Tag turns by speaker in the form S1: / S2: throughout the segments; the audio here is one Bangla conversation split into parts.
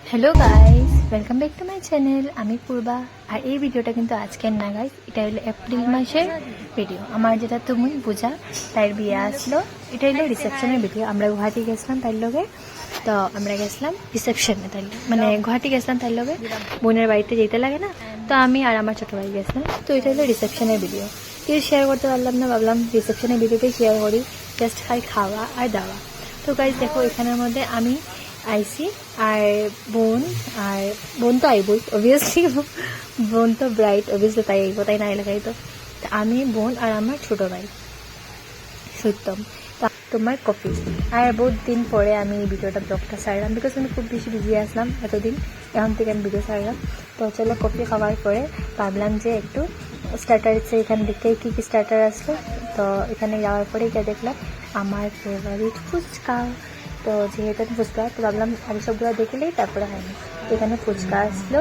S1: Hello guys, welcome back to my channel. আমি পূর্বা। আর এই ভিডিওটা কিন্তু আজকের না গাইস, এটা হলো এপ্রিল মাসের ভিডিও। আমার যেটা তুমি পূজা তার বিয়ে আসলো, এটা হলো রিসেপশনের ভিডিও। আমরা গুয়াহাটি গেছিলাম তার লগে, তো আমরা গেছিলাম রিসেপশনে তার মানে গুয়াহাটি গেছিলাম তার লগে, বোনের বাড়িতে যেতে লাগে না, তো আমি আর আমার ছোটো ভাই গেছিলাম। তো এটা হলো রিসেপশনের ভিডিও। কেউ শেয়ার করতে পারলাম না, ভাবলাম রিসেপশনের ভিডিওটাই শেয়ার করি, জাস্ট খাই খাওয়া আর দাওয়া। তো গাইস দেখো, এখানের মধ্যে আমি আইসি আর বোন তো আইবই অবভিয়াসলি, বোন তো ব্রাইট অবভিয়াসলি, তাই আইব, তাই না এলাকায়। তো আমি, বোন আর আমার ছোটো ভাই সত্যম। তোমার কফি। আর বহুত দিন পরে আমি এই ভিডিওটা ব্লগটা ছাড়লাম, বিকজ আমি খুব বেশি বিজি আসলাম এতদিন, এখন থেকে আমি ভিডিও ছাড়লাম। তো চলো, কফি খাওয়ার পরে ভাবলাম যে একটু স্টার্টার ইচ্ছে, এখানে দেখতে কী কী স্টার্টার আসলো। তো এখানে যাওয়ার পরে গিয়ে দেখলাম আমার ফেভারিট ফুচকা। তো যেহেতু আমি ফুচকা, তো ভাবলাম আগে সবগুলো দেখলেই তারপরে হয়নি। তো এখানে ফুচকা আসলো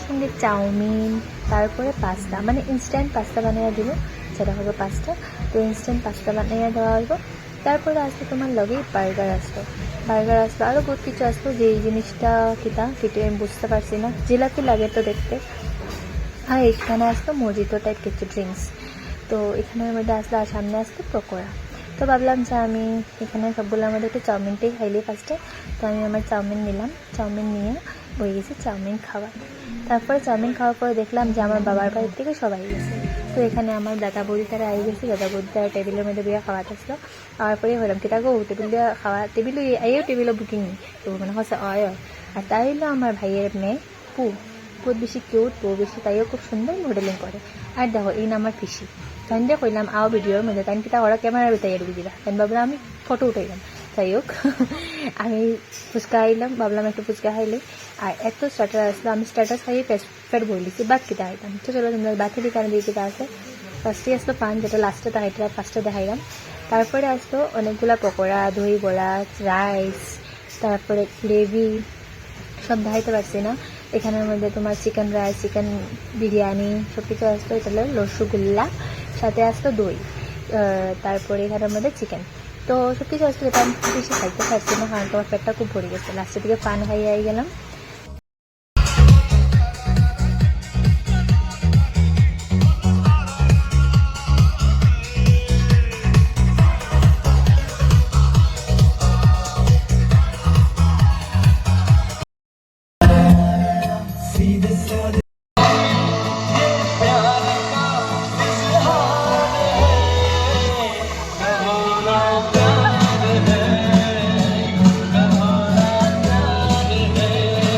S1: সঙ্গে চাউমিন, তারপরে পাস্তা, মানে ইনস্ট্যান্ট পাস্তা বানিয়ে দিল, সেটা হলো পাস্তা। তো ইনস্ট্যান্ট পাস্তা বানিয়ে দেওয়া হলো। তারপরে আসলো তোমার লগেই বার্গার আসলো, আরও বহুত কিছু আসলো, যে এই জিনিসটা কেটে আমি বুঝতে পারছি না, জিলাপি লাগে তো দেখতে। আর এখানে আসলো মজিতো টাইপ কিছু ড্রিঙ্কস। তো এখানের মধ্যে আসলো, আর সামনে আসলো পকোড়া। তো ভাবলাম যে আমি এখানে সবগুলোর মধ্যে একটু চাউমিনটাই খাইলি ফার্স্টে। তো আমি আমার চাউমিন নিলাম, চাউমিন নিয়ে হয়ে গেছি চাউমিন খাওয়া। তারপরে চাউমিন খাওয়ার পরে দেখলাম যে আমার বাবার বাড়ির থেকে সবাই গেছে। তো এখানে আমার দাদা বৌদি তারা আই গেছে, দাদা বৌদি তারা টেবিলের মধ্যে বিয়ে খাওয়াতে আসলো। আর পরে হলাম কিতা গো, টেবিল দিয়ে খাওয়া, টেবিলও আইও টেবিলও বুকিং নেই, তো মানে হচ্ছে অয়। আর তাই হলো আমার ভাইয়ের মেয়ে পু, বহুত বেশি কিউট, বহু বেশি, তাইও খুব সুন্দর মডেলিং করে। আর দেখো, এই না আমার পিসি। তাই দিয়ে কইলাম আও ভিডিওর মধ্যে, তাই কিতা ওরা ক্যামেরা বেতাইয়া ঢুকে দিলা, তাই ভাবলাম আমি ফটো উঠাইলাম। যাই হোক, আমি ফুচকা খাইলাম, ভাবলাম একটু ফুচকা খাইলে। আর এত স্টার্টার আসলো, আমি স্টার্টার খাইয়ে পেট বলিছি, বাদ কিতা খাইতাম। তো চলো তোমরা বাকি দিকে দিয়ে কিতা আছে। ফার্স্টে আসলো পান, যেটা লাস্টে দেখাইছিলাম, ফার্স্টে দেখাইলাম। তারপরে আসলো অনেকগুলা পকোড়া, দই বড়া, রাইস, তারপরে গ্রেভি, সব দেখাইতে পারছি না। এখানের মধ্যে তোমার চিকেন রাইস, চিকেন বিরিয়ানি, সব কিছু আসলো। এটা হলো রসগোল্লা, সাথে আসলো দই, তারপরে এখানের মধ্যে চিকেন। তো সব কিছু আসলো, এটা আমি খুব বেশি খাইতে পারছি না, কারণ তোমার পেটটা খুব ভরে গেছে। লাস্টের দিকে পান খাইয়ে গেলাম।